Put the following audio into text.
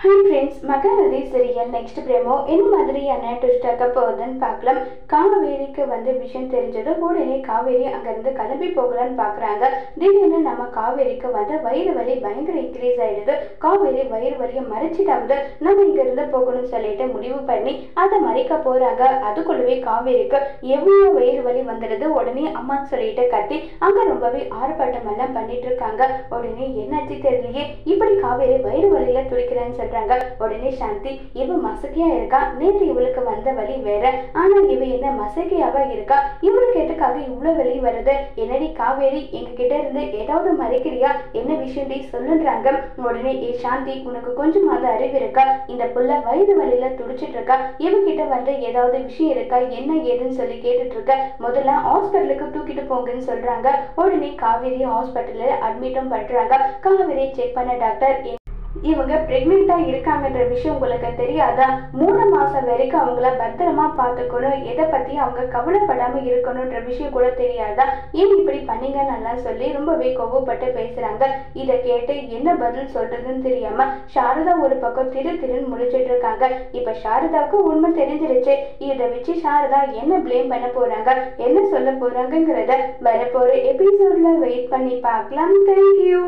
Hi friends, Mahanadi serial next பிரேமோ என்ன மாதிரியான twist ஆக போகுதுன்னு பார்க்கலாம். காவேரிக்கு விஷயம் தெரிஞ்சது உடனே காவேரி அங்கேருந்து கிளம்பி போகலான்னு பார்க்குறாங்க. திடீர்னு நம்ம காவேரிக்கு வயிறு வலி பயங்கர இன்க்ரீஸ் ஆகிடுது. காவேரி வயிறு வலியை மறைச்சிட்டாவது நம்ம இங்கேருந்து போகணும்னு சொல்லிட்டு முடிவு பண்ணி அதை மறைக்க போகிறாங்க. அதுக்குள்ளவே காவேரிக்கு எவ்வளோ வயிறு வலி வந்துடுது. உடனே அம்மான்னு சொல்லிட்டு கத்தி அங்கே ரொம்பவே ஆர்ப்பாட்டம் எல்லாம் பண்ணிட்டு இருக்காங்க. உடனே என்னாச்சு தெரியலையே, இப்படி காவேரி வயிறு வலியில துடிக்கிறேன்னு சொல்றாங்க. உடனே சாந்தி, இவ மசக்கையா இருக்கா, நேற்று இவளுக்கு வந்த வலி வேற, ஆனா இவ என்ன மசக்கையாவா இருக்கா, இவளுக்கு எதுக்காக இவ்வளவு வலி வருது, என்னடி காவேரி எங்க கிட்ட இருந்து ஏதாவது மறைக்கிறியா, என்ன விஷயம் டி சொல்லுன்றாங்க. உடனே சாந்தி, உனக்கு கொஞ்சமாவது அறிவு இருக்கா, இந்த புள்ள வயிறு வலியில துடிச்சிட்டு இருக்கா, இவகிட்ட ஏதாவது விஷயம் இருக்கா, என்ன ஏதுன்னு சொல்லி கேட்டுட்டு இருக்க, முதல்ல ஹாஸ்பிட்டலுக்கு தூக்கிட்டு போங்கன்னு சொல்றாங்க. உடனே காவேரி ஹாஸ்பிட்டல்ல அட்மிட்டும் பண்றாங்க. காவேரி செக் பண்ண டாக்டர், இவங்க பிரெக்னெண்டா இருக்காங்கன்ற விஷயம் உங்களுக்கு தெரியாதா, 3 மாசம் வரைக்கும் அவங்கள பத்திரமா பார்த்துக்கணும், எதை பத்தி அவங்க கவலைப்படாம இருக்கணும்ன்ற விஷயம் கூட தெரியாதா, ஏன் இப்படி பண்ணீங்கன்னு சொல்லி ரொம்பவே கோவப்பட்டு பேசுறாங்க. இதை கேட்டு என்ன பதில் சொல்றதுன்னு தெரியாம சாரதா ஒரு பக்கம் திருன்னு முடிச்சிட்டு இருக்காங்க. இப்ப சாரதாவுக்கு உண்மை தெரிஞ்சிருச்சு. இதை வச்சு சாரதா என்ன பிளேம் பண்ண போறாங்க, என்ன சொல்ல போறாங்கிறத வரப்போற எபிசோட்ல வெயிட் பண்ணி பார்க்கலாம். தேங்க்யூ.